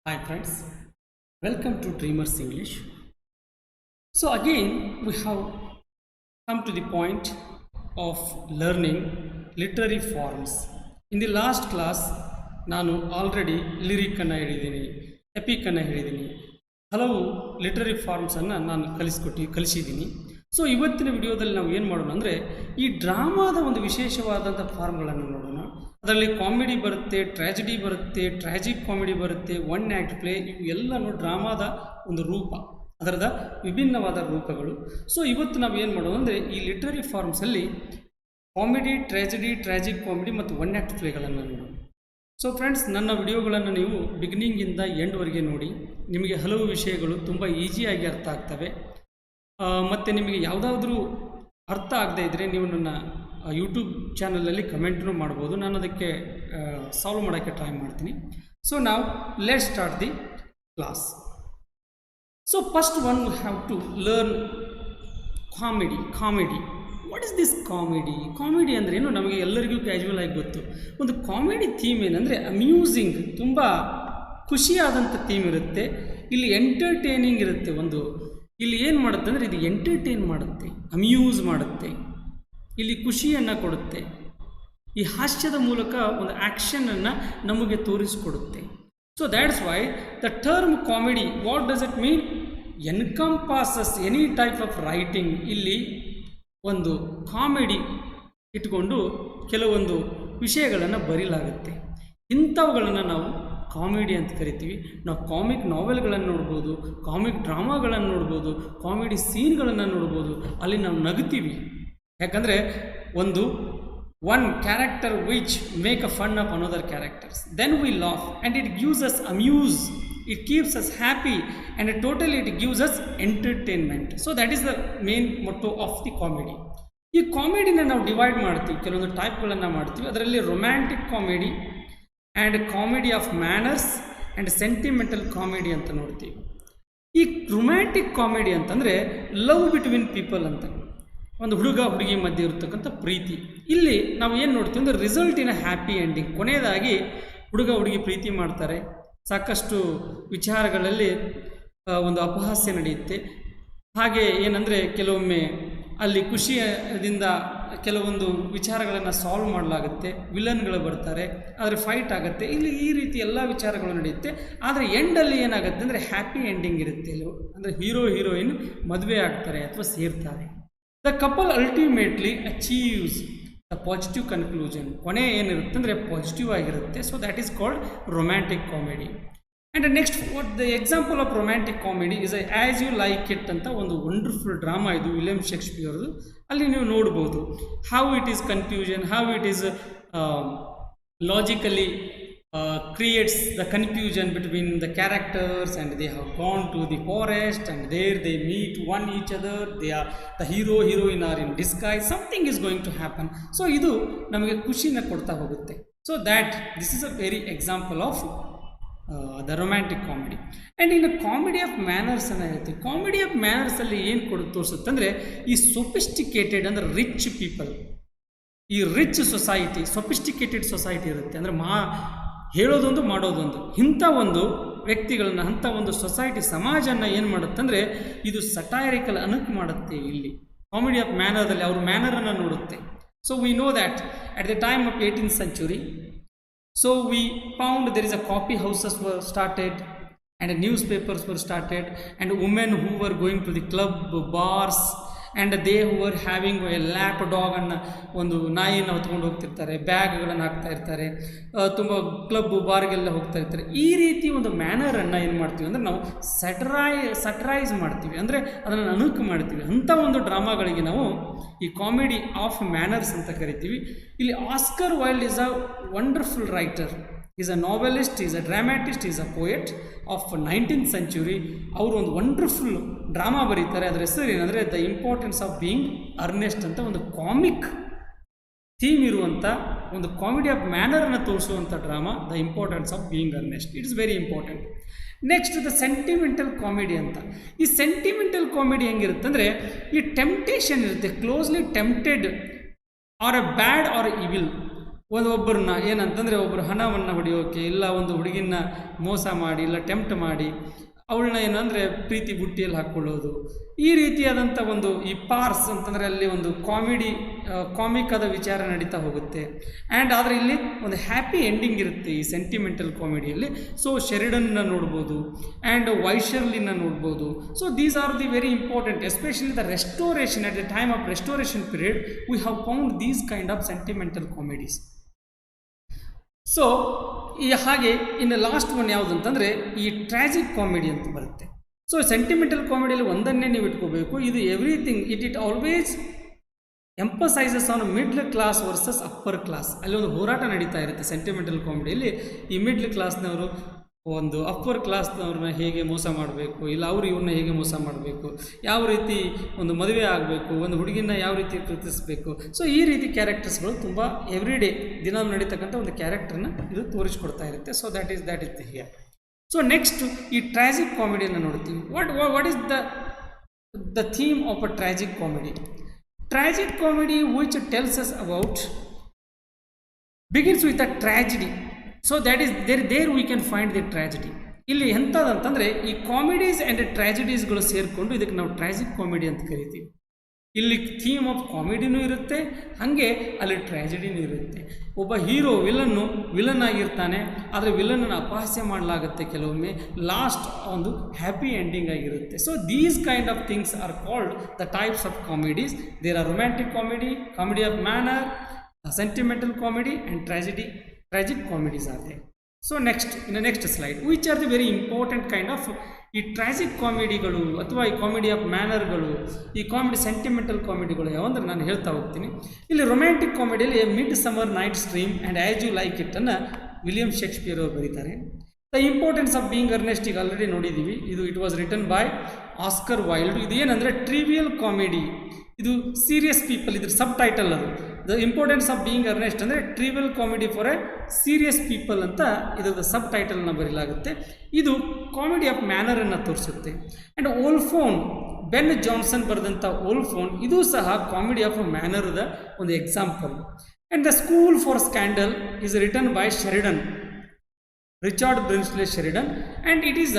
Hi friends, welcome to Dreamers English. So again we have come to the point of learning literary forms. In the last class ನಾನು already ಲಿರಿಕನ್ನು ಹೇಳಿದ್ದೀನಿ, ಎಪಿಕನ್ನು ಹೇಳಿದ್ದೀನಿ, ಹಲವು literary ಫಾರ್ಮ್ಸನ್ನು ನಾನು ಕಲಿಸಿದ್ದೀನಿ. So ಇವತ್ತಿನ ವಿಡಿಯೋದಲ್ಲಿ ನಾವು ಏನು ಮಾಡೋಣ ಅಂದರೆ ಈ ಡ್ರಾಮಾದ ಒಂದು ವಿಶೇಷವಾದಂಥ ಫಾರ್ಮ್ಗಳನ್ನು ನೋಡೋಣ. ಅದರಲ್ಲಿ ಕಾಮಿಡಿ ಬರುತ್ತೆ, ಟ್ರ್ಯಾಜಿಡಿ ಬರುತ್ತೆ, ಟ್ರ್ಯಾಜಿಕ್ ಕಾಮಿಡಿ ಬರುತ್ತೆ, ಒನ್ ಆ್ಯಕ್ಟ್ ಪ್ಲೇ, ಇವು ಎಲ್ಲನೂ ಡ್ರಾಮಾದ ಒಂದು ರೂಪ, ಅದರದ ವಿಭಿನ್ನವಾದ ರೂಪಗಳು. ಸೊ ಇವತ್ತು ನಾವು ಏನು ಮಾಡೋಣ ಅಂದರೆ ಈ ಲಿಟರರಿ ಫಾರ್ಮ್ಸಲ್ಲಿ ಕಾಮಿಡಿ, ಟ್ರ್ಯಾಜಿಡಿ, ಟ್ರ್ಯಾಜಿಕ್ ಕಾಮಿಡಿ ಮತ್ತು ಒನ್ ಆ್ಯಕ್ಟ್ ಪ್ಲೇಗಳನ್ನು ನೋಡೋಣ. ಸೊ ಫ್ರೆಂಡ್ಸ್, ನನ್ನ ವಿಡಿಯೋಗಳನ್ನು ನೀವು ಬಿಗಿನಿಂಗಿಂದ ಎಂಡ್ವರೆಗೆ ನೋಡಿ. ನಿಮಗೆ ಹಲವು ವಿಷಯಗಳು ತುಂಬ ಈಸಿಯಾಗಿ ಅರ್ಥ ಆಗ್ತವೆ. ಮತ್ತು ನಿಮಗೆ ಯಾವುದಾದ್ರೂ ಅರ್ಥ ಆಗದೇ ಇದ್ದರೆ ನೀವು ನನ್ನ ಯೂಟ್ಯೂಬ್ ಚಾನಲಲ್ಲಿ ಕಮೆಂಟ್ನೂ ಮಾಡ್ಬೋದು, ನಾನು ಅದಕ್ಕೆ ಸಾಲ್ವ್ ಮಾಡೋಕ್ಕೆ ಟ್ರೈ ಮಾಡ್ತೀನಿ. ಸೊ ನಾವು let start the class. So first one we have to learn comedy. What is this comedy? Comedy ಅಂದರೆ ಏನು ನಮಗೆ ಎಲ್ಲರಿಗೂ ಕ್ಯಾಶುವಲ್ ಆಗಿ ಗೊತ್ತು. ಒಂದು ಕಾಮಿಡಿ ಥೀಮ್ ಏನಂದರೆ ಅಮ್ಯೂಸಿಂಗ್, ತುಂಬ ಖುಷಿಯಾದಂಥ ಥೀಮ್ ಇರುತ್ತೆ. ಇಲ್ಲಿ ಎಂಟರ್ಟೈನಿಂಗ್ ಇರುತ್ತೆ. ಇಲ್ಲಿ ಏನು ಮಾಡುತ್ತೆ ಅಂದರೆ ಇದು ಎಂಟರ್ಟೈನ್ ಮಾಡುತ್ತೆ, ಅಮ್ಯೂಸ್ ಮಾಡುತ್ತೆ, ಇಲ್ಲಿ ಖುಷಿಯನ್ನು ಕೊಡುತ್ತೆ. ಈ ಹಾಸ್ಯದ ಮೂಲಕ ಒಂದು ಆ್ಯಕ್ಷನನ್ನು ನಮಗೆ ತೋರಿಸಿಕೊಡುತ್ತೆ. So that's why the term comedy, what does it mean? Encompasses any type of writing. ಇಲ್ಲಿ ಒಂದು ಕಾಮಿಡಿ ಇಟ್ಕೊಂಡು ಕೆಲವೊಂದು ವಿಷಯಗಳನ್ನು ಬರೀಲಾಗುತ್ತೆ. ಇಂಥವುಗಳನ್ನು ನಾವು ಕಾಮಿಡಿ ಅಂತ ಕರಿತೀವಿ. ನಾವು ಕಾಮಿಕ್ ನಾವೆಲ್ಗಳನ್ನು ನೋಡ್ಬೋದು, ಕಾಮಿಕ್ ಡ್ರಾಮಾಗಳನ್ನು ನೋಡ್ಬೋದು, ಕಾಮಿಡಿ ಸೀನ್ಗಳನ್ನು ನೋಡ್ಬೋದು. ಅಲ್ಲಿ ನಾವು ನಗುತ್ತೀವಿ, ಯಾಕಂದರೆ one character which make a fun of another characters, then we laugh and it gives us amuse, it keeps us happy and totally it gives us entertainment. So that is the main motto of the comedy. ಈ ಕಾಮಿಡಿನ ನಾವು divide ಮಾಡ್ತೀವಿ, ಕೆಲವೊಂದು ಟೈಪ್ಗಳನ್ನು ಮಾಡ್ತೀವಿ. ಅದರಲ್ಲಿ romantic comedy and comedy of manners and sentimental comedy ಅಂತ ನೋಡ್ತೀವಿ. ಈ romantic comedy ಅಂತಂದರೆ ಲವ್ ಬಿಟ್ವೀನ್ ಪೀಪಲ್ ಅಂತ, ಒಂದು ಹುಡುಗ ಹುಡುಗಿ ಮಧ್ಯೆ ಇರತಕ್ಕಂಥ ಪ್ರೀತಿ. ಇಲ್ಲಿ ನಾವು ಏನು ನೋಡ್ತೀವಿ ಅಂದರೆ result in a happy ending. ಕೊನೆಯದಾಗಿ ಹುಡುಗ ಹುಡುಗಿ ಪ್ರೀತಿ ಮಾಡ್ತಾರೆ, ಸಾಕಷ್ಟು ವಿಚಾರಗಳಲ್ಲಿ ಒಂದು ಅಪಹಾಸ್ಯ ನಡೆಯುತ್ತೆ. ಹಾಗೆ ಏನಂದರೆ ಕೆಲವೊಮ್ಮೆ ಅಲ್ಲಿ ಖುಷಿಯಿಂದ ಕೆಲವೊಂದು ವಿಚಾರಗಳನ್ನು ಸಾಲ್ವ್ ಮಾಡಲಾಗುತ್ತೆ, ವಿಲನ್ಗಳು ಬರ್ತಾರೆ, ಆದರೆ ಫೈಟ್ ಆಗುತ್ತೆ. ಇಲ್ಲಿ ಈ ರೀತಿ ಎಲ್ಲ ವಿಚಾರಗಳು ನಡೆಯುತ್ತೆ. ಆದರೆ ಎಂಡಲ್ಲಿ ಏನಾಗುತ್ತೆ ಅಂದರೆ ಹ್ಯಾಪಿ ಎಂಡಿಂಗ್ ಇರುತ್ತೆ. ಅಂದರೆ ಹೀರೋ ಹೀರೋಯಿನ್ ಮದುವೆ ಆಗ್ತಾರೆ ಅಥವಾ ಸೇರ್ತಾರೆ. The couple ultimately achieves the positive conclusion. ಕೊನೆ ಏನಿರುತ್ತೆ ಅಂದರೆ ಪಾಸಿಟಿವ್ ಆಗಿರುತ್ತೆ. So that is called romantic comedy. And next what the example of romantic comedy is as you like it ಅಂತ ಒಂದು ವಂಡರ್ಫುಲ್ ಡ್ರಾಮಾ ಇದು, ವಿಲಿಯಂ ಶೇಕ್ಸ್ಪಿಯರ್ದು. ಅಲ್ಲಿ ನೀವು ನೋಡ್ಬೋದು how it is confusion, how it is logically creates the confusion between the characters, and they have gone to the forest and there they meet each other. They are the hero heroine are in disguise, something is going to happen. So idu namage kushina kodta hogutte. So that this is a very example of the romantic comedy. And in a comedy of manners ana irutte. Comedy of manners alli ಏನು ತೋರಿಸುತ್ತೆ ಅಂದರೆ ಈ sophisticated ಅಂದರೆ rich people, ಈ rich society, sophisticated society ಇರುತ್ತೆ. ಅಂದರೆ ಹೇಳೋದೊಂದು ಮಾಡೋದೊಂದು, ಇಂಥ ಒಂದು ವ್ಯಕ್ತಿಗಳನ್ನ, ಅಂಥ ಒಂದು ಸೊಸೈಟಿ ಸಮಾಜನ ಏನು ಮಾಡುತ್ತೆ ಅಂದರೆ ಇದು ಸಟೈರಿಕಲ್ ಅನುಕ್ ಮಾಡುತ್ತೆ. ಇಲ್ಲಿ ಕಾಮಿಡಿ ಆಫ್ ಮ್ಯಾನರ್ದಲ್ಲಿ ಅವ್ರ ಮ್ಯಾನರನ್ನು ನೋಡುತ್ತೆ. So we know that at the time of 18th century, so we found there is a coffee houses were started and newspapers were started, and women who were going to the club bars and they who were having a lap dog ಅನ್ನು, ಒಂದು ನಾಯಿನ ಹೊತ್ಕೊಂಡು ಹೋಗ್ತಿರ್ತಾರೆ, ಬ್ಯಾಗ್ಗಳನ್ನು ಹಾಕ್ತಾ ಇರ್ತಾರೆ, ತುಂಬ club ಬಾರ್ಗೆಲ್ಲ ಹೋಗ್ತಾ ಇರ್ತಾರೆ. ಈ ರೀತಿ ಒಂದು ಮ್ಯಾನರನ್ನು ಏನು ಮಾಡ್ತೀವಿ ಅಂದರೆ ನಾವು ಸಟರೈಸ್ ಮಾಡ್ತೀವಿ, ಅಂದರೆ ಅದನ್ನು ಅನುಕು ಮಾಡ್ತೀವಿ. ಅಂಥ ಒಂದು ಡ್ರಾಮಾಗಳಿಗೆ ನಾವು ಈ ಕಾಮಿಡಿ ಆಫ್ ಮ್ಯಾನರ್ಸ್ ಅಂತ ಕರಿತೀವಿ. ಇಲ್ಲಿ Oscar Wilde is a wonderful writer, is a novelist, is a dramatist, is a poet of 19th century. ಅವರು ಒಂದು ವಂಡರ್ಫುಲ್ ಡ್ರಾಮಾ ಬರೀತಾರೆ. ಅದರ ಹೆಸರು ಏನಂದರೆ the importance of being earnest ಅಂತ, ಒಂದು ಕಾಮಿಕ್ ಥೀಮ್ ಇರುವಂಥ ಒಂದು ಕಾಮಿಡಿ ಆಫ್ ಮ್ಯಾನರನ್ನು ತೋರಿಸುವಂಥ drama the importance of being earnest. It is very important. Next the sentimental comedy ಅಂತ. ಈ ಸೆಂಟಿಮೆಂಟಲ್ ಕಾಮಿಡಿ ಹೆಂಗಿರುತ್ತೆ ಅಂದರೆ ಈ ಟೆಂಪ್ಟೇಷನ್ ಇರುತ್ತೆ, closely tempted or a bad or evil. ಒಬ್ಬರನ್ನ ಏನಂತಂದರೆ ಒಬ್ಬರು ಹಣವನ್ನು ಹೊಡೆಯೋಕೆ, ಇಲ್ಲ ಒಂದು ಹುಡುಗಿನ ಮೋಸ ಮಾಡಿ, ಇಲ್ಲ ಟೆಂಪ್ಟ್ ಮಾಡಿ ಅವಳನ್ನ ಏನು ಅಂದರೆ ಪ್ರೀತಿ ಬುಟ್ಟಿಯಲ್ಲಿ ಹಾಕ್ಕೊಳ್ಳೋದು, ಈ ರೀತಿಯಾದಂಥ ಒಂದು ಈ ಪಾರ್ಸ್ ಅಂತಂದರೆ ಅಲ್ಲಿ ಒಂದು ಕಾಮಿಕ್ ಆದ ವಿಚಾರ ನಡೀತಾ ಹೋಗುತ್ತೆ. ಆ್ಯಂಡ್ ಆದರೆ ಇಲ್ಲಿ ಒಂದು ಹ್ಯಾಪಿ ಎಂಡಿಂಗ್ ಇರುತ್ತೆ ಈ ಸೆಂಟಿಮೆಂಟಲ್ ಕಾಮಿಡಿಯಲ್ಲಿ. ಸೊ ಶೆರಿಡನ್ನ ನೋಡ್ಬೋದು ಆ್ಯಂಡ್ ವೈಶರ್ಲಿನ ನೋಡ್ಬೋದು. So these are the very important, especially the restoration. At the time of restoration period we have found these kind of sentimental comedies. So ಈ ಹಾಗೆ ಇನ್ನು ಲಾಸ್ಟ್ ಒನ್ ಯಾವುದು ಅಂತಂದರೆ ಈ ಟ್ರ್ಯಾಜಿಕ್ ಕಾಮಿಡಿ ಅಂತ ಬರುತ್ತೆ. ಸೊ ಸೆಂಟಿಮೆಂಟಲ್ ಕಾಮಿಡಿಯಲ್ಲಿ ಒಂದನ್ನೇ ನೀವು ಇಟ್ಕೋಬೇಕು, ಇದು everything it always emphasises on middle class versus upper class. ಅಲ್ಲಿ ಒಂದು ಹೋರಾಟ ನಡೀತಾ ಇರುತ್ತೆ ಸೆಂಟಿಮೆಂಟಲ್ ಕಾಮಿಡಿಯಲ್ಲಿ. ಈ ಮಿಡ್ಲ್ ಕ್ಲಾಸ್ನವರು ಒಂದು ಅಪ್ಪರ್ ಕ್ಲಾಸ್ನವ್ರನ್ನ ಹೇಗೆ ಮೋಸ ಮಾಡಬೇಕು, ಇಲ್ಲ ಅವರು ಇವ್ರನ್ನ ಹೇಗೆ ಮೋಸ ಮಾಡಬೇಕು, ಯಾವ ರೀತಿ ಒಂದು ಮದುವೆ ಆಗಬೇಕು, ಒಂದು ಹುಡುಗಿನ ಯಾವ ರೀತಿ ಪ್ರೀತಿಸಬೇಕು. ಸೊ ಈ ರೀತಿ ಕ್ಯಾರೆಕ್ಟರ್ಸ್ಗಳು ತುಂಬ ಎವ್ರಿಡೇ ದಿನ ನಡೀತಕ್ಕಂಥ ಒಂದು ಕ್ಯಾರೆಕ್ಟರ್ನ ಇದು ತೋರಿಸ್ಕೊಡ್ತಾ ಇರುತ್ತೆ. So that is here. So next ಈ ಟ್ರ್ಯಾಜಿಕ್ ಕಾಮಿಡಿಯನ್ನು ನೋಡ್ತೀವಿ. What is the theme of a tragic comedy? Tragic comedy which tells us about begins with a tragedy. So that is there we can find the tragedy. ಇಲ್ಲಿ ಎಂಥದಂತಂದರೆ ಈ comedies and ಟ್ರ್ಯಾಜಿಡೀಸ್ಗಳು ಸೇರಿಕೊಂಡು ಇದಕ್ಕೆ ನಾವು ಟ್ರ್ಯಾಜಿಕ್ comedy ಅಂತ ಕರಿತೀವಿ. ಇಲ್ಲಿ ಥೀಮ್ ಆಫ್ ಕಾಮಿಡಿನೂ ಇರುತ್ತೆ, ಹಾಗೆ ಅಲ್ಲಿ ಟ್ರ್ಯಾಜಿಡಿನೂ ಇರುತ್ತೆ. ಒಬ್ಬ ಹೀರೋ ವಿಲನ್ ಆಗಿರ್ತಾನೆ, ಆದರೆ ವಿಲನನ್ನು ಅಪಹಾಸ್ಯ ಮಾಡಲಾಗುತ್ತೆ ಕೆಲವೊಮ್ಮೆ, ಲಾಸ್ಟ್ ಒಂದು ಹ್ಯಾಪಿ ಎಂಡಿಂಗ್ ಆಗಿರುತ್ತೆ. So these kind of things are called the types of comedies. There are romantic comedy, comedy of manner, sentimental comedy and tragic comedies are there. So next, in the next slide, which are the very important kind of ಈ ಟ್ರ್ಯಾಜಿಕ್ ಕಾಮಿಡಿಗಳು ಅಥವಾ ಈ comedy of ಮ್ಯಾನರ್ಗಳು, ಈ comedy sentimental ಕಾಮಿಡಿಗಳು ಯಾವಂದ್ರೆ ನಾನು ಹೇಳ್ತಾ ಹೋಗ್ತೀನಿ. ಇಲ್ಲಿ romantic ಕಾಮಿಡಿಯಲ್ಲಿ midsummer night stream and as you like it ಅನ್ನು ವಿಲಿಯಂ ಶೇಕ್ಸ್ಪಿಯರ್ ಅವರು ಬರೀತಾರೆ. The importance of being earnest ಈಗ ಆಲ್ರೆಡಿ ನೋಡಿದ್ದೀವಿ. It was written by Oscar Wilde. ಇದು ಏನಂದರೆ ಟ್ರಿವಿಯಲ್ ಕಾಮಿಡಿ, ಇದು ಸೀರಿಯಸ್ ಪೀಪಲ್, ಇದ್ರ ಸಬ್ ಟೈಟಲ್ ಅದು. The importance of being earnest ಅಂದರೆ trivial comedy for a serious people ಅಂತ ಇದರ ಸಬ್ ಟೈಟಲ್ನ ಬರೀಲಾಗುತ್ತೆ. ಇದು ಕಾಮಿಡಿ ಆಫ್ ಮ್ಯಾನರನ್ನು ತೋರಿಸುತ್ತೆ. ಆ್ಯಂಡ್ ಓಲ್ಫೋನ್, ಬೆನ್ ಜಾನ್ಸನ್ ಬರೆದಂಥ ಓಲ್ಫೋನ್, ಇದು ಸಹ ಕಾಮಿಡಿ ಆಫ್ ಮ್ಯಾನರ್ದ ಒಂದು example. And the school for scandal is written by Sheridan, Richard Brinsley Sheridan, and it is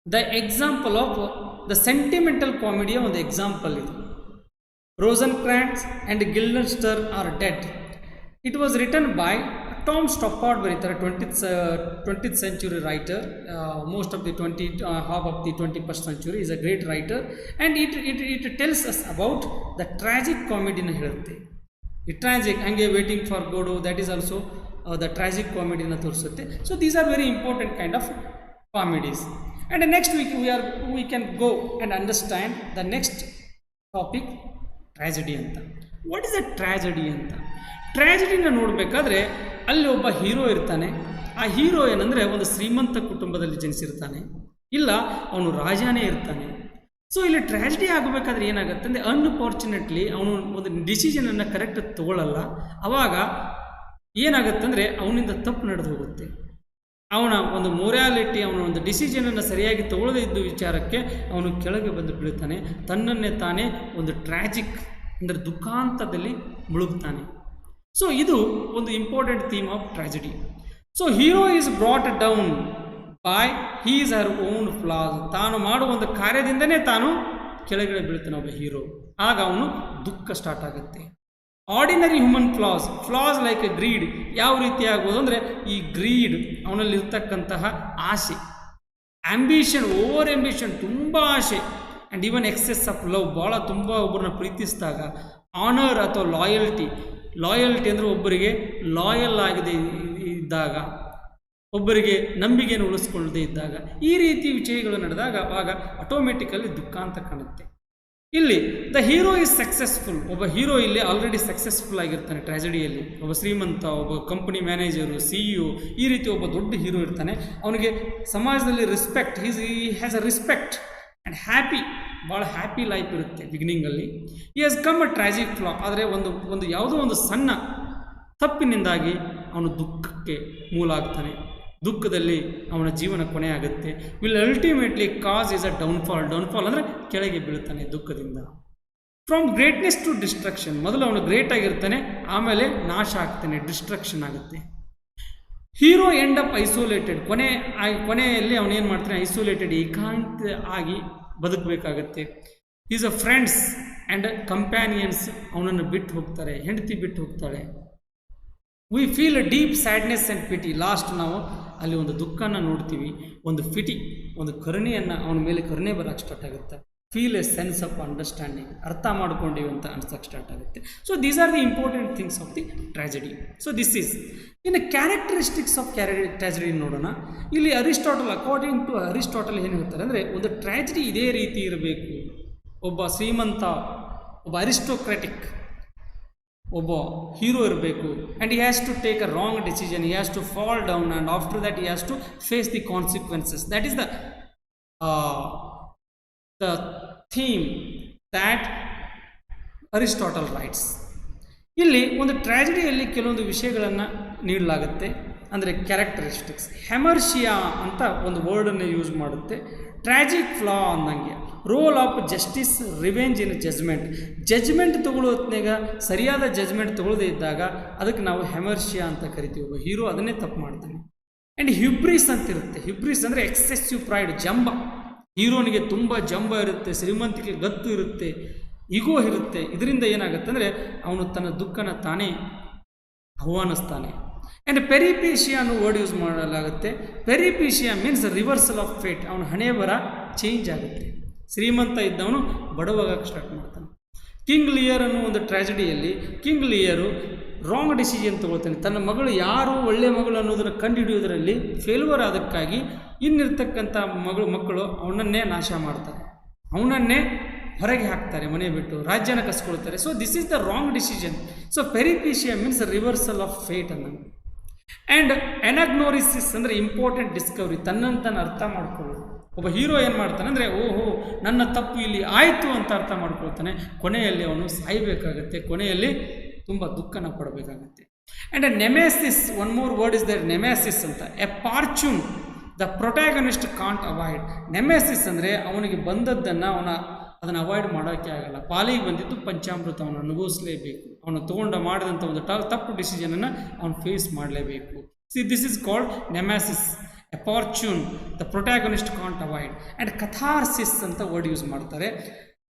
the example of the sentimental ಕಾಮಿಡಿಯ ಒಂದು ಎಕ್ಸಾಂಪಲ್ ಇದು. Rosencrantz and Guildenstern are dead. It was written by Tom Stoppard, ಬರೀತಾರೆ 20th century writer, most of the half of the 21st century, is a great writer, and it tells us about the tragic comedy ನ ಹೇಳುತ್ತೆ. ಈ tragic ಹಂಗೆ waiting for Godot, that is also the tragic comedy ನ ತೋರಿಸುತ್ತೆ. So these are very important kind of comedies. And next week we can go and understand the next topic, tragedy ಅಂತ. What is a tragedy ಅಂತ? ಟ್ರ್ಯಾಜಿಡಿನ ನೋಡಬೇಕಾದ್ರೆ ಅಲ್ಲಿ ಒಬ್ಬ hero ಇರ್ತಾನೆ. ಆ hero ಏನಂದರೆ ಒಂದು ಶ್ರೀಮಂತ ಕುಟುಂಬದಲ್ಲಿ ಜನಿಸಿರ್ತಾನೆ, ಇಲ್ಲ ಅವನು ರಾಜನೇ ಇರ್ತಾನೆ. ಸೊ ಇಲ್ಲಿ ಟ್ರ್ಯಾಜಿಡಿ ಆಗಬೇಕಾದ್ರೆ ಏನಾಗುತ್ತೆ ಅಂದರೆ ಅನ್ಫಾರ್ಚುನೇಟ್ಲಿ ಅವನು ಒಂದು ಡಿಸಿಷನನ್ನು ಕರೆಕ್ಟ್ ತೊಗೊಳ್ಳಲ್ಲ. ಆವಾಗ ಏನಾಗುತ್ತಂದರೆ ಅವನಿಂದ ತಪ್ಪು ನಡೆದು ಹೋಗುತ್ತೆ. ಅವನ ಒಂದು ಮೊರಾಲಿಟಿ, ಅವನ ಒಂದು ಡಿಸಿಷನನ್ನು ಸರಿಯಾಗಿ ತಗೊಳ್ಳದೇ ಇದ್ದ ವಿಚಾರಕ್ಕೆ ಅವನು ಕೆಳಗೆ ಬಂದು ಬೀಳ್ತಾನೆ. ತನ್ನನ್ನೇ ತಾನೇ ಒಂದು ಟ್ರ್ಯಾಜಿಕ್ ಅಂದರೆ ದುಃಖಾಂತದಲ್ಲಿ ಮುಳುಗ್ತಾನೆ. ಸೊ ಇದು ಒಂದು important theme of tragedy. So hero is brought down by he's Har own flaws. ತಾನು ಮಾಡುವ ಒಂದು ಕಾರ್ಯದಿಂದನೇ ತಾನು ಕೆಳಗಡೆ ಬೀಳ್ತಾನೆ ಒಬ್ಬ ಹೀರೋ. ಆಗ ಅವನು ದುಃಖ ಸ್ಟಾರ್ಟ್ ಆಗುತ್ತೆ. Ordinary human flaws like a greed. ಯಾವ ರೀತಿ ಆಗ್ಬೋದು ಅಂದರೆ ಈ ಗ್ರೀಡ್, ಅವನಲ್ಲಿರ್ತಕ್ಕಂತಹ ಆಸೆ, ಆಂಬಿಷನ್, ಓವರ್ ಆಂಬಿಷನ್, ತುಂಬ ಆಸೆ, and even excess of love, ಭಾಳ ತುಂಬ ಒಬ್ಬರನ್ನ ಪ್ರೀತಿಸಿದಾಗ. ಆನರ್ ಅಥವಾ ಲಾಯಲ್ಟಿ ಅಂದರೆ ಒಬ್ಬರಿಗೆ ಲಾಯಲ್ ಆಗದೆ ಇದ್ದಾಗ, ಒಬ್ಬರಿಗೆ ನಂಬಿಕೆಯನ್ನು ಉಳಿಸ್ಕೊಳ್ಳದೆ ಇದ್ದಾಗ, ಈ ರೀತಿ ವಿಷಯಗಳು ನಡೆದಾಗ ಆವಾಗ ಆಟೋಮೆಟಿಕಲಿ ದುಃಖ ಅಂತ ಕಾಣುತ್ತೆ. ಇಲ್ಲಿ ದ ಹೀರೋ ಈಸ್ ಸಕ್ಸಸ್ಫುಲ್. ಒಬ್ಬ ಹೀರೋ ಇಲ್ಲಿ ಆಲ್ರೆಡಿ ಸಕ್ಸಸ್ಫುಲ್ ಆಗಿರ್ತಾನೆ ಟ್ರ್ಯಾಜಿಡಿಯಲ್ಲಿ. ಒಬ್ಬ ಶ್ರೀಮಂತ, ಒಬ್ಬ ಕಂಪನಿ ಮ್ಯಾನೇಜರು, CEO, ಈ ರೀತಿ ಒಬ್ಬ ದೊಡ್ಡ ಹೀರೋ ಇರ್ತಾನೆ. ಅವನಿಗೆ ಸಮಾಜದಲ್ಲಿ respect, he has a respect and happy, ಭಾಳ ಹ್ಯಾಪಿ ಲೈಫ್ ಇರುತ್ತೆ ಬಿಗಿನಿಂಗಲ್ಲಿ. ಈ ಹ್ಯಾಸ್ ಕಮ್ ಅ ಟ್ರ್ಯಾಜಿಕ್ ಫ್ಲಾ. ಆದರೆ ಒಂದು ಯಾವುದೋ ಒಂದು ಸಣ್ಣ ತಪ್ಪಿನಿಂದಾಗಿ ಅವನು ದುಃಖಕ್ಕೆ ಮೂಲ ಆಗ್ತಾನೆ. ದುಃಖದಲ್ಲಿ ಅವನ ಜೀವನ ಕೊನೆ ಆಗುತ್ತೆ. Will ultimately cause is a downfall ಅಂದರೆ ಕೆಳಗೆ ಬೀಳ್ತಾನೆ ದುಃಖದಿಂದ. ಫ್ರಮ್ ಗ್ರೇಟ್ನೆಸ್ ಟು ಡಿಸ್ಟ್ರಕ್ಷನ್, ಮೊದಲು ಅವನು ಗ್ರೇಟ್ ಆಗಿರ್ತಾನೆ, ಆಮೇಲೆ ನಾಶ ಆಗ್ತಾನೆ, ಡಿಸ್ಟ್ರಕ್ಷನ್ ಆಗುತ್ತೆ. ಹೀರೋ ಎಂಡ್ ಅಪ್ ಐಸೋಲೇಟೆಡ್, ಕೊನೆಯಲ್ಲಿ ಅವನೇನು ಮಾಡ್ತಾನೆ, ಐಸೋಲೇಟೆಡ್, ಏಕಾಂತ ಆಗಿ ಬದುಕಬೇಕಾಗತ್ತೆ. Is a friends and companions ಅವನನ್ನು ಬಿಟ್ಟು ಹೋಗ್ತಾರೆ, ಹೆಂಡತಿ ಬಿಟ್ಟು ಹೋಗ್ತಾಳೆ. We feel a deep sadness and pity, last ನಾವು ಅಲ್ಲಿ ಒಂದು ದುಃಖನ ನೋಡ್ತೀವಿ, ಒಂದು ಪಿಟಿ, ಒಂದು ಕರುಣೆಯನ್ನು, ಅವನ ಮೇಲೆ ಕರುಣೆ ಬರೋಕ್ಕೆ ಸ್ಟಾರ್ಟ್ ಆಗುತ್ತೆ. Feel a sense of understanding, ಅರ್ಥ ಮಾಡ್ಕೊಂಡಿವಿ ಅಂತ ಅನ್ಸೋಕ್ಕೆ ಸ್ಟಾರ್ಟ್ ಆಗುತ್ತೆ. So these are the important things of the tragedy. So this is ಇನ್ನು ಕ್ಯಾರೆಕ್ಟರಿಸ್ಟಿಕ್ಸ್ ಆಫ್ ಟ್ರ್ಯಾಜಡಿ ನೋಡೋಣ. ಇಲ್ಲಿ ಅರಿಸ್ಟಾಟಲ್, ಅಕಾರ್ಡಿಂಗ್ ಟು ಅರಿಸ್ಟಾಟಲ್ ಏನು ಹೇಳ್ತಾರೆ ಅಂದರೆ, ಒಂದು ಟ್ರ್ಯಾಜಡಿ ಇದೇ ರೀತಿ ಇರಬೇಕು. ಒಬ್ಬ ಶ್ರೀಮಂತ, ಒಬ್ಬ ಅರಿಸ್ಟೋಕ್ರಾಟಿಕ್ ಒಬ್ಬ ಹೀರೋ ಇರಬೇಕು, and he has to take a wrong decision, he has to fall down, and after that he has to face the consequences. That is the theme that Aristotle writes. ಇಲ್ಲಿ ಒಂದು ಟ್ರ್ಯಾಜಡಿಯಲ್ಲಿ ಕೆಲವೊಂದು ವಿಷಯಗಳನ್ನು ನೀಡಲಾಗುತ್ತೆ, ಅಂದರೆ characteristics. ಹೆಮರ್ಷಿಯಾ ಅಂತ ಒಂದು ವರ್ಡನ್ನು use ಮಾಡುತ್ತೆ. Tragic flaw ಅಂದಂಗೆ, role of justice, revenge in judgment ತಗೊಳ್ಳೋ ಹೊತ್ನಾಗ ಸರಿಯಾದ ಜಜ್ಮೆಂಟ್ ತಗೊಳ್ಳದೇ ಇದ್ದಾಗ ಅದಕ್ಕೆ ನಾವು ಹೆಮರ್ಷಿಯಾ ಅಂತ ಕರಿತೀವಿ. ಒಬ್ಬ ಹೀರೋ ಅದನ್ನೇ ತಪ್ಪು ಮಾಡ್ತಾನೆ. ಆ್ಯಂಡ್ ಹ್ಯೂಬ್ರಿಸ್ ಅಂತ ಇರುತ್ತೆ. ಹ್ಯೂಬ್ರಿಸ್ ಅಂದರೆ ಎಕ್ಸೆಸಿವ್ ಪ್ರೈಡ್, ಜಂಬ. ಹೀರೋನಿಗೆ ತುಂಬ ಜಂಬ ಇರುತ್ತೆ, ಶ್ರೀಮಂತಿಕೆ ಗತ್ತು ಇರುತ್ತೆ, ಈಗೋ ಇರುತ್ತೆ. ಇದರಿಂದ ಏನಾಗುತ್ತೆ ಅಂದರೆ ಅವನು ತನ್ನ ದುಃಖನ ತಾನೇ ಆಹ್ವಾನಿಸ್ತಾನೆ. ಆ್ಯಂಡ್ ಪೆರಿಪೀಷಿಯಾ ಅನ್ನೋ ವರ್ಡ್ ಯೂಸ್ ಮಾಡಲಾಗುತ್ತೆ. ಪೆರಿಪೀಷಿಯಾ ಮೀನ್ಸ್ ರಿವರ್ಸಲ್ ಆಫ್ ಫೇಟ್, ಅವನ ಹಣೆ ಬರ ಚೇಂಜ್ ಆಗುತ್ತೆ. ಶ್ರೀಮಂತ ಇದ್ದವನು ಬಡವಾಗಕ್ಕೆ ಸ್ಟಾರ್ಟ್ ಮಾಡ್ತಾನೆ. ಕಿಂಗ್ ಲಿಯರ್ ಅನ್ನೋ ಒಂದು ಟ್ರ್ಯಾಜಡಿಯಲ್ಲಿ ಕಿಂಗ್ ಲಿಯರು ರಾಂಗ್ ಡಿಸಿಷನ್ ತೊಗೊಳ್ತಾನೆ. ತನ್ನ ಮಗಳು ಯಾರು ಒಳ್ಳೆಯ ಮಗಳು ಅನ್ನೋದನ್ನು ಕಂಡುಹಿಡಿಯೋದರಲ್ಲಿ ಫೇಲ್ಯೂರ್ ಆದಕ್ಕಾಗಿ ಇನ್ನಿರ್ತಕ್ಕಂಥ ಮಕ್ಕಳು ಅವನನ್ನೇ ನಾಶ ಮಾಡ್ತಾರೆ, ಅವನನ್ನೇ ಹೊರಗೆ ಹಾಕ್ತಾರೆ, ಮನೆ ಬಿಟ್ಟು ರಾಜ್ಯನ ಕಸ್ಕೊಳ್ತಾರೆ. So this is the wrong decision. So peripeteia means reversal of fate ಅನ್ನು. ಆ್ಯಂಡ್ ಎನಾಗ್ನೋರಿಸಿಸ್ ಅಂದರೆ ಇಂಪಾರ್ಟೆಂಟ್ ಡಿಸ್ಕವರಿ, ತನ್ನಂತನ ಅರ್ಥ ಮಾಡ್ಕೊಳ್ಳೋದು. ಒಬ್ಬ ಹೀರೋ ಏನು ಮಾಡ್ತಾನೆ ಅಂದರೆ, ಓಹೋ ನನ್ನ ತಪ್ಪು ಇಲ್ಲಿ ಆಯಿತು ಅಂತ ಅರ್ಥ ಮಾಡ್ಕೊಳ್ತಾನೆ. ಕೊನೆಯಲ್ಲಿ ಅವನು ಸಾಯಬೇಕಾಗತ್ತೆ, ಕೊನೆಯಲ್ಲಿ ತುಂಬ ದುಃಖನ ಪಡಬೇಕಾಗತ್ತೆ. And nemesis, one more word is there, nemesis ಅಂತ. A fortune the protagonist can't avoid. Nemesis ಅಂದರೆ ಅವನಿಗೆ ಬಂದದ್ದನ್ನು ಅದನ್ನು ಅವಾಯ್ಡ್ ಮಾಡೋಕ್ಕೆ ಆಗಲ್ಲ. ಪಾಲಿಗೆ ಬಂದಿದ್ದು ಪಂಚಾಮೃತ, ಅವನು ಅನುಭವಿಸಲೇಬೇಕು. ಅವನು ಮಾಡಿದಂಥ ಒಂದು ತಪ್ಪು ಡಿಸಿಷನನ್ನು ಅವನು ಫೇಸ್ ಮಾಡಲೇಬೇಕು. This is called nemesis. A fortune the protagonist can't avoid. And catharsis ಅಂತ ವರ್ಡ್ ಯೂಸ್ ಮಾಡ್ತಾರೆ.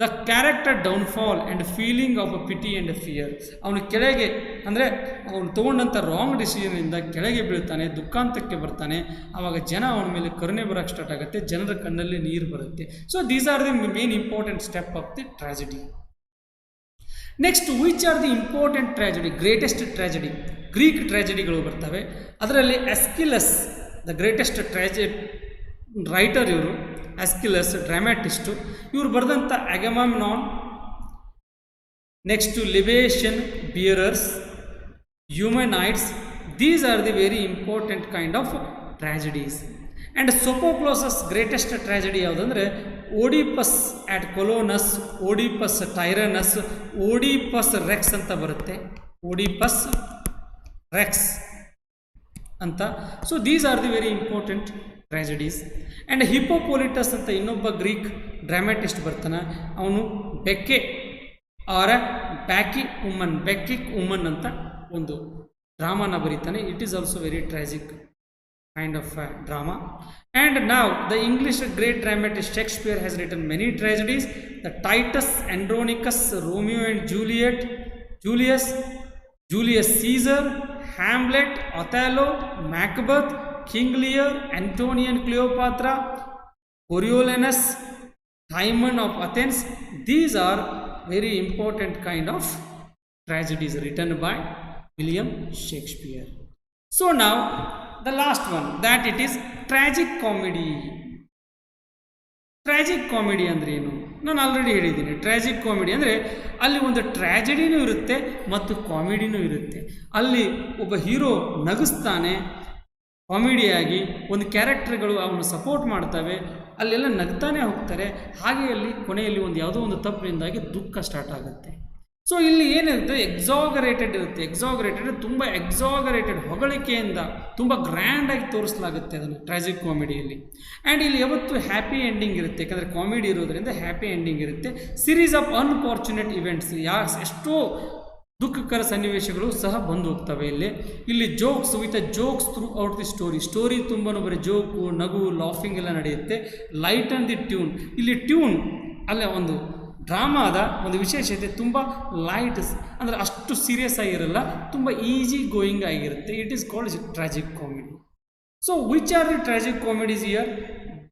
The character downfall and feeling of a pity and fear. ಅವನು ಕೆಳಗೆ ಅಂದರೆ ಅವನು ತೊಗೊಂಡಂಥ ರಾಂಗ್ ಡಿಸಿಷನಿಂದ ಕೆಳಗೆ ಬೀಳ್ತಾನೆ, ದುಃಖಾಂತಕ್ಕೆ ಬರ್ತಾನೆ. ಆವಾಗ ಜನ ಅವನ ಮೇಲೆ ಕರುಣೆ ಬರೋಕ್ಕೆ ಸ್ಟಾರ್ಟ್ ಆಗುತ್ತೆ, ಜನರ ಕಣ್ಣಲ್ಲಿ ನೀರು ಬರುತ್ತೆ. So these are the main important step of the tragedy. Next, which are the important tragedy, greatest tragedy. Greek ಟ್ರ್ಯಾಜಡಿಗಳು ಬರ್ತವೆ. ಅದರಲ್ಲಿ ಎಸ್ಕಿಲಸ್ ದ ಗ್ರೇಟೆಸ್ಟ್ ರೈಟರ್ ಇವರು. ಎಸ್ಕಿಲಸ್ ಡ್ರಾಮ್ಯಾಟಿಸ್ಟು. ಇವರು ಬರೆದಂಥ Agamemnon, next libation bearers, Eumenides, these are the very important kind of tragedies. And Sophocles greatest tragedy ಯಾವುದಂದರೆ Oedipus at Colonus, Oedipus Tyrannus, Oedipus Rex ಅಂತ ಬರುತ್ತೆ. Oedipus Rex ಅಂತ. So these are the very important tragedies. And Hippolytus ಅಂತ ಇನ್ನೊಬ್ಬ Greek ಡ್ರಾಮ್ಯಾಟಿಸ್ಟ್ ಬರ್ತಾನೆ. ಅವನು ಬೆಕ್ಕೆ R ಬೆಕ್ಕಿಕ್ woman ಅಂತ ಒಂದು ಡ್ರಾಮಾನ ಬರೀತಾನೆ. It is also very tragic kind of drama. And now the English great dramatist Shakespeare has written many tragedies. The Titus, Andronicus, Romeo and Juliet, Julius Caesar, Hamlet, Othello, Macbeth, King Lear, Antony and Cleopatra, Coriolanus, Timon of Athens. These are very important kind of tragedies written by William Shakespeare. So now the last one, that it is tragic comedy. Tragic comedy ಅಂದರೆ ಏನು? ನಾನು already ಹೇಳಿದ್ದೀನಿ. ಟ್ರ್ಯಾಜಿಕ್ comedy ಅಂದರೆ ಅಲ್ಲಿ ಒಂದು ಟ್ರ್ಯಾಜಿಡಿನೂ ಇರುತ್ತೆ ಮತ್ತು ಕಾಮಿಡಿನೂ ಇರುತ್ತೆ. ಅಲ್ಲಿ ಒಬ್ಬ ಹೀರೋ ನಗಿಸ್ತಾನೆ ಕಾಮಿಡಿಯಾಗಿ, ಒಂದು ಕ್ಯಾರೆಕ್ಟರ್ಗಳು ಅವನು ಸಪೋರ್ಟ್ ಮಾಡ್ತವೆ, ಅಲ್ಲೆಲ್ಲ ನಗ್ತಾನೆ ಹೋಗ್ತಾರೆ. ಹಾಗೆ ಅಲ್ಲಿ ಕೊನೆಯಲ್ಲಿ ಯಾವುದೋ ಒಂದು ತಪ್ಪಿನಿಂದಾಗಿ ದುಃಖ ಸ್ಟಾರ್ಟ್ ಆಗುತ್ತೆ. ಸೊ ಇಲ್ಲಿ ಏನಿರುತ್ತೆ, ಎಕ್ಸಾಗರೇಟೆಡ್ ಇರುತ್ತೆ. ಎಕ್ಸಾಗರೇಟೆಡ್ ತುಂಬ ಎಕ್ಸಾಗರೇಟೆಡ್ ಹೊಗಳಿಕೆಯಿಂದ ತುಂಬ ಗ್ರ್ಯಾಂಡಾಗಿ ತೋರಿಸಲಾಗುತ್ತೆ ಅದನ್ನು ಟ್ರಾಜಿಕ್ ಕಾಮಿಡಿಯಲ್ಲಿ. ಆ್ಯಂಡ್ ಇಲ್ಲಿ ಯಾವತ್ತು ಹ್ಯಾಪಿ ಎಂಡಿಂಗ್ ಇರುತ್ತೆ, ಯಾಕಂದರೆ ಕಾಮಿಡಿ ಇರೋದರಿಂದ ಹ್ಯಾಪಿ ಎಂಡಿಂಗ್ ಇರುತ್ತೆ. ಸಿರೀಸ್ ಆಫ್ ಅನ್ಫಾರ್ಚುನೇಟ್ ಇವೆಂಟ್ಸ್, ಎಷ್ಟೋ ದುಃಖಕರ ಸನ್ನಿವೇಶಗಳು ಸಹ ಬಂದು ಹೋಗ್ತವೆ ಇಲ್ಲಿ jokes with a jokes through out the story ತುಂಬಾ ಬರೀ ಜೋಕು, ನಗು, ಲಾಫಿಂಗ್ ಎಲ್ಲ ನಡೆಯುತ್ತೆ. ಲೈಟ್ ಆ್ಯಂಡ್ ದಿ ಟ್ಯೂನ್, ಇಲ್ಲಿ ಟ್ಯೂನ್ ಅಲ್ಲೇ ಒಂದು ಡ್ರಾಮಾದ ಒಂದು ವಿಶೇಷತೆ ತುಂಬ ಲೈಟ್, ಅಂದರೆ ಅಷ್ಟು ಸೀರಿಯಸ್ ಆಗಿರಲ್ಲ, ತುಂಬ ಈಸಿ ಗೋಯಿಂಗ್ ಆಗಿರುತ್ತೆ. It is called tragic comedy. So which are the tragic comedies here?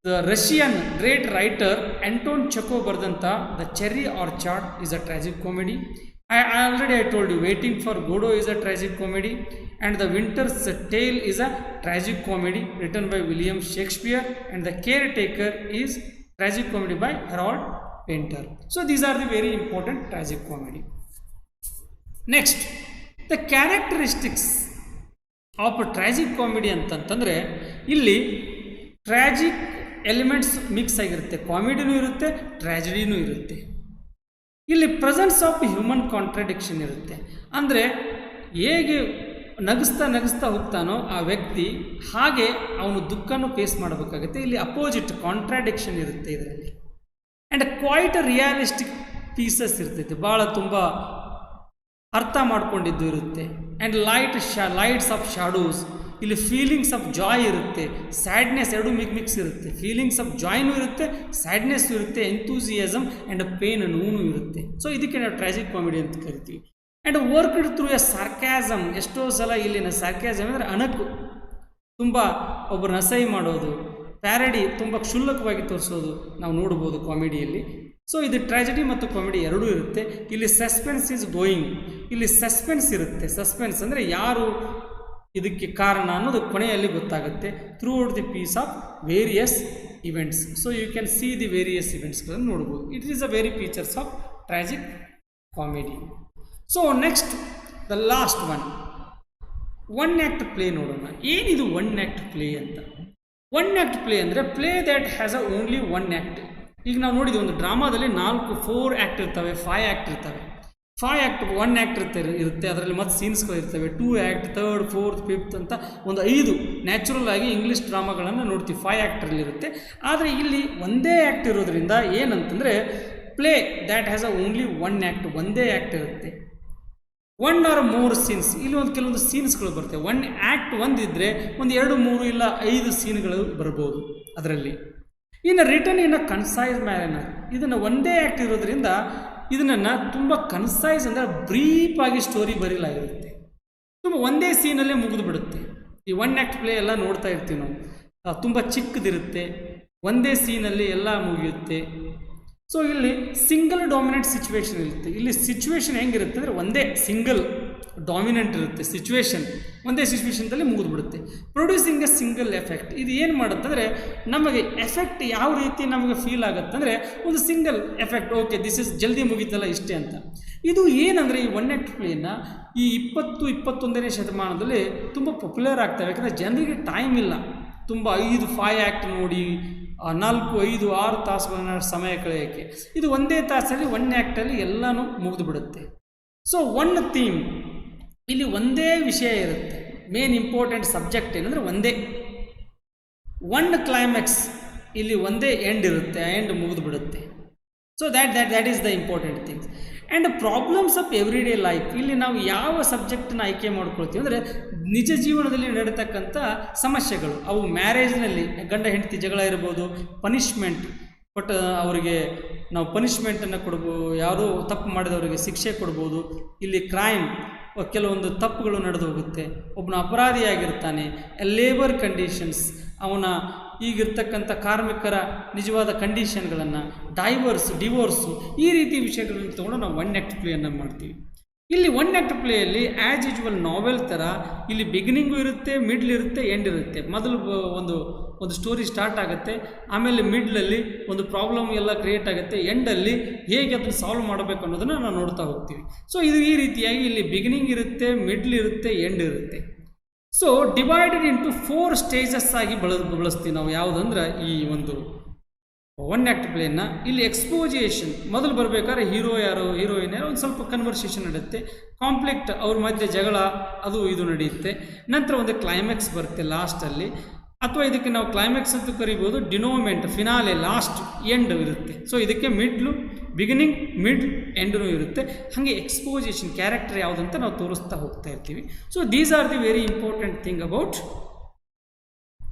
The Russian great writer Anton Chekhov ಬರೆದಂಥ the cherry orchard is a tragic comedy. I told you, Waiting for Godot is a tragic comedy, and The Winter's Tale is a tragic comedy written by William Shakespeare, and The Caretaker is tragic comedy by Harold Pinter. So these are the very important tragic comedy. Next, the characteristics of a tragic comedy ಅಂತಂತಂದರೆ ಇಲ್ಲಿ tragic elements mix ಆಗಿರುತ್ತೆ, ಕಾಮಿಡಿನೂ ಇರುತ್ತೆ, ಟ್ರಾಜಿಡಿನೂ ಇರುತ್ತೆ. ಇಲ್ಲಿ presence of human contradiction ಇರುತ್ತೆ, ಅಂದರೆ ಹೇಗೆ ನಗಿಸ್ತಾ ಹೋಗ್ತಾನೋ ಆ ವ್ಯಕ್ತಿ, ಹಾಗೆ ಅವನು ದುಃಖನೂ ಫೇಸ್ ಮಾಡಬೇಕಾಗುತ್ತೆ. ಇಲ್ಲಿ ಅಪೋಸಿಟ್ ಕಾಂಟ್ರಾಡಿಕ್ಷನ್ ಇರುತ್ತೆ ಇದರಲ್ಲಿ. ಆ್ಯಂಡ್ ಕ್ವೈಟ್ ರಿಯಾಲಿಸ್ಟಿಕ್ ಪೀಸಸ್ ಇರ್ತೈತೆ, ಭಾಳ ತುಂಬ ಅರ್ಥ ಮಾಡ್ಕೊಂಡಿದ್ದು ಇರುತ್ತೆ. ಆ್ಯಂಡ್ ಲೈಟ್ಸ್ ಆಫ್ ಶಾಡೋಸ್, ಇಲ್ಲಿ ಫೀಲಿಂಗ್ಸ್ ಆಫ್ ಜಾಯ್ ಇರುತ್ತೆ, ಸ್ಯಾಡ್ನೆಸ್, ಎರಡೂ ಮಿಕ್ಸ್ ಇರುತ್ತೆ. ಫೀಲಿಂಗ್ಸ್ ಆಫ್ ಜಾಯ್ನೂ ಇರುತ್ತೆ, ಸ್ಯಾಡ್ನೆಸ್ಸು ಇರುತ್ತೆ, ಎಂಥೂಸಿಯಾಸಮ್ ಆ್ಯಂಡ್ ಪೇನ್ ನೋವು ಇರುತ್ತೆ. ಸೊ ಇದಕ್ಕೆ ನಾವು ಟ್ರಾಜಿಕ್ ಕಾಮಿಡಿ ಅಂತ ಕರಿತೀವಿ. ಆ್ಯಂಡ್ ವರ್ಕ್ಡ್ ಥ್ರೂ ಎ ಸಾರ್ಕ್ಯಾಸಮ್, ಎಷ್ಟೋ ಸಲ ಇಲ್ಲಿನ ಸಾರ್ಕ್ಯಾಸಮ್ ಅಂದರೆ ಅಣಕು, ತುಂಬ ಒಬ್ಬರನ್ನ ಅಸಹ್ಯ ಮಾಡೋದು, ಪ್ಯಾರಡಿ, ತುಂಬ ಕ್ಷುಲ್ಲಕವಾಗಿ ತೋರಿಸೋದು ನಾವು ನೋಡ್ಬೋದು ಕಾಮಿಡಿಯಲ್ಲಿ. ಸೊ ಇದು ಟ್ರಾಜಿಡಿ ಮತ್ತು ಕಾಮಿಡಿ ಎರಡೂ ಇರುತ್ತೆ. ಇಲ್ಲಿ ಸಸ್ಪೆನ್ಸ್ ಈಸ್ ಗೋಯಿಂಗ್, ಇಲ್ಲಿ ಸಸ್ಪೆನ್ಸ್ ಇರುತ್ತೆ. ಸಸ್ಪೆನ್ಸ್ ಅಂದರೆ ಯಾರು ಇದಕ್ಕೆ ಕಾರಣ ಅನ್ನೋದು ಕೊನೆಯಲ್ಲಿ ಗೊತ್ತಾಗುತ್ತೆ throughout the piece of various events. So you can see the various ಇವೆಂಟ್ಸ್ಗಳನ್ನು ನೋಡ್ಬೋದು. It is a very features of tragic comedy. So next the last one act play ನೋಡೋಣ. ಏನಿದು ಒನ್ ಆ್ಯಕ್ಟ್ ಪ್ಲೇ ಅಂತ? One act play ಅಂದರೆ play that has a only one act. ಈಗ ನಾವು ನೋಡಿದ್ವಿ ಒಂದು ಡ್ರಾಮಾದಲ್ಲಿ 4 ಆ್ಯಕ್ಟ್ ಇರ್ತವೆ, 5 ಆ್ಯಕ್ಟ್ ಇರ್ತವೆ. 5 ಆ್ಯಕ್ಟ್ 1 ಆ್ಯಕ್ಟ್ ಇರುತ್ತೆ, ಅದರಲ್ಲಿ ಮತ್ತೆ ಸೀನ್ಸ್ಗಳು ಇರ್ತವೆ. 2 ಆ್ಯಕ್ಟ್, 3rd, 4th, 5th ಅಂತ ಒಂದು 5 ನ್ಯಾಚುರಲ್ ಆಗಿ ಇಂಗ್ಲೀಷ್ ಡ್ರಾಮಾಗಳನ್ನು ನೋಡ್ತೀವಿ 5 ಆ್ಯಕ್ಟರಲ್ಲಿ ಇರುತ್ತೆ. ಆದರೆ ಇಲ್ಲಿ ಒಂದೇ ಆ್ಯಕ್ಟ್ ಇರೋದ್ರಿಂದ ಏನಂತಂದರೆ play that has a only 1 act, ಒಂದೇ ಆ್ಯಕ್ಟ್ ಇರುತ್ತೆ. 1 or more ಸೀನ್ಸ್, ಇಲ್ಲಿ ಒಂದು ಕೆಲವೊಂದು ಸೀನ್ಸ್ಗಳು ಬರ್ತವೆ. 1 ಆ್ಯಕ್ಟ್ ಒಂದಿದ್ದರೆ ಒಂದು 2, 3 ಇಲ್ಲ 5 ಸೀನ್ಗಳು ಬರ್ಬೋದು ಅದರಲ್ಲಿ. ಇನ್ನು ರಿಟರ್ನ್ ಇನ್ ಅ ಕನ್ಸೈಸ್ ಮ್ಯಾನರ್, ಇದನ್ನು ಒಂದೇ ಆ್ಯಕ್ಟ್ ಇರೋದ್ರಿಂದ ಇದನ್ನು ತುಂಬ ಕನ್ಸೈಸ್ ಅಂದರೆ ಬ್ರೀಫಾಗಿ ಸ್ಟೋರಿ ಬರೀಲಾಗಿರುತ್ತೆ, ತುಂಬ ಒಂದೇ ಸೀನಲ್ಲೇ ಮುಗಿದು ಬಿಡುತ್ತೆ. ಈ 1 ಆ್ಯಕ್ಟ್ ಪ್ಲೇ ಎಲ್ಲ ನೋಡ್ತಾ ಇರ್ತೀವಿ ನಾವು, ತುಂಬ ಚಿಕ್ಕದಿರುತ್ತೆ, ಒಂದೇ ಸೀನಲ್ಲಿ ಎಲ್ಲ ಮುಗಿಯುತ್ತೆ. ಸೊ ಇಲ್ಲಿ ಸಿಂಗಲ್ ಡಾಮಿನೆಂಟ್ ಸಿಚುವೇಶನ್ ಇರುತ್ತೆ. ಇಲ್ಲಿ ಸಿಚುವೇಶನ್ ಹೆಂಗಿರುತ್ತೆ ಅಂದರೆ ಒಂದೇ ಸಿಂಗಲ್ ಡಾಮಿನೆಂಟ್ ಇರುತ್ತೆ, ಸಿಚುವೇಶನ್ ಒಂದೇ ಸಿಚುವೇಶನ್ದಲ್ಲಿ ಮುಗಿದ್ಬಿಡುತ್ತೆ. ಪ್ರೊಡ್ಯೂಸಿಂಗ್ ಎ ಸಿಂಗಲ್ ಎಫೆಕ್ಟ್, ಇದು ಏನು ಮಾಡುತ್ತಂದರೆ ನಮಗೆ ಎಫೆಕ್ಟ್ ಯಾವ ರೀತಿ ನಮಗೆ ಫೀಲ್ ಆಗುತ್ತೆ ಅಂದರೆ ಒಂದು single effect, okay this is ಜಲ್ದಿ ಮುಗೀತಲ್ಲ ಇಷ್ಟೇ ಅಂತ. ಇದು ಏನಂದರೆ ಈ 1 ಆ್ಯಕ್ಟ್ ಪ್ಲೇನ ಈ 20-21ನೇ ಶತಮಾನದಲ್ಲಿ ತುಂಬ ಪಾಪ್ಯುಲರ್ ಆಗ್ತವೆ. ಯಾಕಂದರೆ ಜನರಿಗೆ ಟೈಮ್ ಇಲ್ಲ, ತುಂಬ 5 ಆ್ಯಕ್ಟ್ ನೋಡಿ 4, 5, 6 ತಾಸುಗಳನ್ನ ಸಮಯ ಕಳೆಯೋಕ್ಕೆ. ಇದು ಒಂದೇ ತಾಸಲ್ಲಿ 1 ಆ್ಯಕ್ಟಲ್ಲಿ ಎಲ್ಲನೂ ಮುಗಿದು ಬಿಡುತ್ತೆ. ಸೊ 1 ಥೀಮ್, ಇಲ್ಲಿ ಒಂದೇ ವಿಷಯ ಇರುತ್ತೆ. ಮೇನ್ ಇಂಪಾರ್ಟೆಂಟ್ ಸಬ್ಜೆಕ್ಟ್ ಏನಂದರೆ ಒಂದೇ. 1 ಕ್ಲೈಮ್ಯಾಕ್ಸ್, ಇಲ್ಲಿ ಒಂದೇ ಎಂಡ್ ಇರುತ್ತೆ, ಆ ಎಂಡ್ ಮುಗಿದು ಬಿಡುತ್ತೆ. So that is the important things. And problems of every day life, ಇಲ್ಲಿ ನಾವು ಯಾವ ಸಬ್ಜೆಕ್ಟನ್ನ ಆಯ್ಕೆ ಮಾಡ್ಕೊಳ್ತೀವಿ ಅಂದರೆ ನಿಜ ಜೀವನದಲ್ಲಿ ನಡೀತಕ್ಕಂಥ ಸಮಸ್ಯೆಗಳು. ಅವು ಮ್ಯಾರೇಜ್ನಲ್ಲಿ ಗಂಡ ಹೆಂಡತಿ ಜಗಳ ಇರ್ಬೋದು, ಪನಿಷ್ಮೆಂಟ್ ಬಟ್ ಅವರಿಗೆ ನಾವು ಪನಿಷ್ಮೆಂಟನ್ನು ಕೊಡ್ಬೋದು, ಯಾವುದೋ ತಪ್ಪು ಮಾಡಿದವರಿಗೆ ಶಿಕ್ಷೆ ಕೊಡ್ಬೋದು. ಇಲ್ಲಿ ಕ್ರೈಮ್, ಕೆಲವೊಂದು ತಪ್ಪುಗಳು ನಡೆದು ಹೋಗುತ್ತೆ, ಒಬ್ಬನ ಅಪರಾಧಿಯಾಗಿರ್ತಾನೆ. ಲೇಬರ್ ಕಂಡೀಷನ್ಸ್, ಅವನ ಈಗಿರ್ತಕ್ಕಂಥ ಕಾರ್ಮಿಕರ ನಿಜವಾದ ಕಂಡೀಷನ್ಗಳನ್ನು, ಡಿವೋರ್ಸು, ಈ ರೀತಿ ವಿಷಯಗಳನ್ನು ತೊಗೊಂಡು ನಾವು 1 ಆ್ಯಕ್ಟ್ ಪ್ಲೇಯನ್ನು ಮಾಡ್ತೀವಿ. ಇಲ್ಲಿ 1 ಆ್ಯಕ್ಟ್ ಪ್ಲೇಯಲ್ಲಿ ಆ್ಯಸ್ ಯೂಜುವಲ್ ನಾವೆಲ್ ಥರ ಇಲ್ಲಿ ಬಿಗಿನಿಂಗು ಇರುತ್ತೆ, ಮಿಡ್ಲ್ ಇರುತ್ತೆ, ಎಂಡ್ ಇರುತ್ತೆ. ಮೊದಲು ಒಂದು ಸ್ಟೋರಿ ಸ್ಟಾರ್ಟ್ ಆಗುತ್ತೆ, ಆಮೇಲೆ ಮಿಡ್ಲಲ್ಲಿ ಒಂದು ಪ್ರಾಬ್ಲಮ್ ಎಲ್ಲ ಕ್ರಿಯೇಟ್ ಆಗುತ್ತೆ, ಎಂಡಲ್ಲಿ ಹೇಗೆ ಅದನ್ನು ಸಾಲ್ವ್ ಮಾಡಬೇಕು ಅನ್ನೋದನ್ನು ನಾವು ನೋಡ್ತಾ ಹೋಗ್ತೀವಿ. ಸೊ ಇದು ಈ ರೀತಿಯಾಗಿ ಇಲ್ಲಿ ಬಿಗಿನಿಂಗ್ ಇರುತ್ತೆ, ಮಿಡ್ಲ್ ಇರುತ್ತೆ, ಎಂಡ್ ಇರುತ್ತೆ. ಸೊ ಡಿವೈಡೆಡ್ ಇಂಟು 4 ಸ್ಟೇಜಸ್ ಆಗಿ ಬಳಸ್ತೀವಿ ನಾವು. ಯಾವುದಂದ್ರೆ ಈ ಒಂದು ಒನ್ ಆ್ಯಕ್ಟ್ ಪ್ಲೇನ. ಇಲ್ಲಿ ಎಕ್ಸ್ಪೋಜಿಯೇಷನ್ ಮೊದಲು ಬರಬೇಕಾದ್ರೆ ಹೀರೋ ಯಾರು ಹೀರೋಯಿನ್ ಯಾರು ಒಂದು ಸ್ವಲ್ಪ ಕನ್ವರ್ಸೇಷನ್ ನಡೆಯುತ್ತೆ, ಕಾಂಪ್ಲೆಕ್ಟ್ ಅವ್ರ ಮಧ್ಯೆ ಜಗಳ ಅದು ಇದು ನಡೆಯುತ್ತೆ. ನಂತರ ಒಂದು ಕ್ಲೈಮ್ಯಾಕ್ಸ್ ಬರುತ್ತೆ ಲಾಸ್ಟಲ್ಲಿ, ಅಥವಾ ಇದಕ್ಕೆ ನಾವು ಕ್ಲೈಮ್ಯಾಕ್ಸ್ ಅಂತ ಕರಿಬೋದು, ಡಿನೋಮೆಂಟ್ ಫಿನಾಲೆ ಲಾಸ್ಟ್ ಎಂಡ್ ಇರುತ್ತೆ. ಸೊ ಇದಕ್ಕೆ ಮಿಡ್ಲು ಬಿಗಿನಿಂಗ್ ಮಿಡ್ ಎಂಡೂ ಇರುತ್ತೆ. ಹಾಗೆ ಎಕ್ಸ್ಪೋಜಿಷನ್ ಕ್ಯಾರೆಕ್ಟರ್ ಯಾವುದಂತ ನಾವು ತೋರಿಸ್ತಾ ಹೋಗ್ತಾ ಇರ್ತೀವಿ. So these are the very important thing about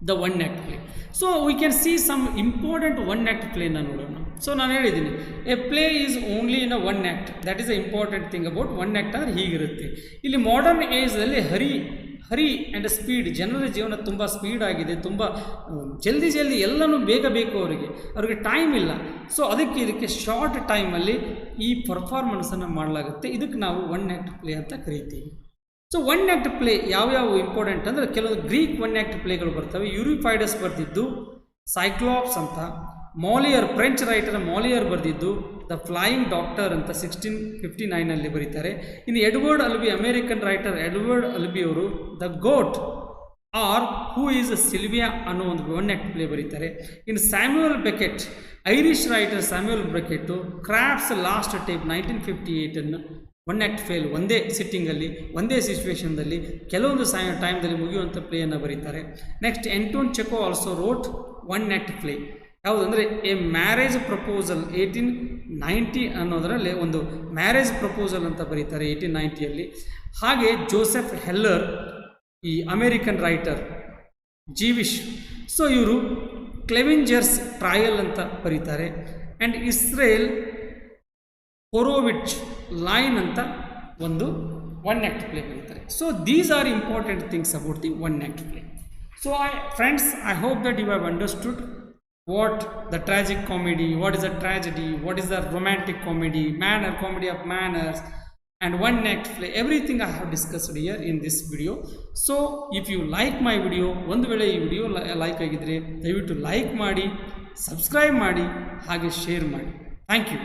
the one act play. So we can see some important one act ಪ್ಲೇನ ನೋಡೋಣ. ಸೊ ನಾನು ಹೇಳಿದ್ದೀನಿ a play is only in a one act, that is a important thing about one act ಅಂದರೆ ಹೀಗಿರುತ್ತೆ. ಇಲ್ಲಿ modern ಏಜ್ನಲ್ಲಿ hurry and speed, ಜನರ ಜೀವನ ತುಂಬ ಸ್ಪೀಡ್ ಆಗಿದೆ, ತುಂಬ ಜಲ್ದಿ ಎಲ್ಲನೂ ಬೇಗ ಬೇಕು ಅವ್ರಿಗೆ ಟೈಮ್ ಇಲ್ಲ. ಸೊ ಇದಕ್ಕೆ ಶಾರ್ಟ್ ಟೈಮಲ್ಲಿ ಈ ಪರ್ಫಾರ್ಮೆನ್ಸನ್ನು ಮಾಡಲಾಗುತ್ತೆ. ಇದಕ್ಕೆ ನಾವು ಒನ್ ಆ್ಯಕ್ಟ್ ಪ್ಲೇ ಅಂತ ಕರಿತೀವಿ. ಸೊ ಒನ್ ಆ್ಯಕ್ಟ್ ಪ್ಲೇ ಯಾವ್ಯಾವ ಇಂಪಾರ್ಟೆಂಟ್ ಅಂದರೆ ಕೆಲವೊಂದು ಗ್ರೀಕ್ ಒನ್ ಆ್ಯಕ್ಟ್ ಪ್ಲೇಗಳು ಬರ್ತವೆ. ಯೂರಿಫೈಡಸ್ ಬರೆದಿದ್ದು ಸೈಕ್ಲಾಪ್ಸ್ ಅಂತ, ಮಾಲಿಯರ್ ಫ್ರೆಂಚ್ ರೈಟರ್ ಮಾಲಿಯರ್ ಬರೆದಿದ್ದು ದ ಫ್ಲೈಯಿಂಗ್ ಡಾಕ್ಟರ್ ಅಂತ 1659 ಬರೀತಾರೆ. ಇನ್ನು Edward Albee American writer Edward Albee ಅವರು the goat or who is Sylvia ಅನ್ನೋ ಒಂದು ಒನ್ ಆ್ಯಕ್ಟ್ ಪ್ಲೇ ಬರೀತಾರೆ. ಇನ್ನು Samuel Beckett Irish writer Samuel Beckett Krapp's last tape 1958 one act play, ಒಂದೇ ಸಿಟ್ಟಿಂಗಲ್ಲಿ ಒಂದೇ ಸಿಚುವೇಷನ್ದಲ್ಲಿ ಕೆಲವೊಂದು ಟೈಮ್ದಲ್ಲಿ ಮುಗಿಯುವಂಥ ಪ್ಲೇಯನ್ನು ಬರೀತಾರೆ. Next Anton Chekhov also wrote one act play. ಯಾವುದಂದರೆ ಎ ಮ್ಯಾರೇಜ್ ಪ್ರಪೋಸಲ್ 1890 ಅನ್ನೋದರಲ್ಲಿ ಒಂದು ಮ್ಯಾರೇಜ್ ಪ್ರಪೋಸಲ್ ಅಂತ ಬರೀತಾರೆ 1890. ಹಾಗೆ ಜೋಸೆಫ್ ಹೆಲ್ಲರ್ ಈ ಅಮೇರಿಕನ್ ರೈಟರ್ ಜೀವಿಶ್, ಸೊ ಇವರು ಕ್ಲೆವಿಂಜರ್ಸ್ ಟ್ರಯಲ್ ಅಂತ ಬರೀತಾರೆ. ಆ್ಯಂಡ್ ಇಸ್ರೇಲ್ ಹೊರೋವಿಚ್ ಲೈನ್ ಅಂತ ಒಂದು ಒನ್ ಆ್ಯಕ್ಟ್ ಪ್ಲೇ ಬರೀತಾರೆ. So these are important things about the one act play. So friends, I hope that you have understood what the tragic comedy, what is a tragedy, what is the romantic comedy, comedy of manners, and one act play, everything I have discussed here in this video. So if you like my video, ಒಂದು ವೇಳೆ ಈ video like ಆಗಿದ್ರೆ ದಯವಿಟ್ಟು like ಮಾಡಿ, subscribe ಮಾಡಿ, ಹಾಗೆ share ಮಾಡಿ. Thank you.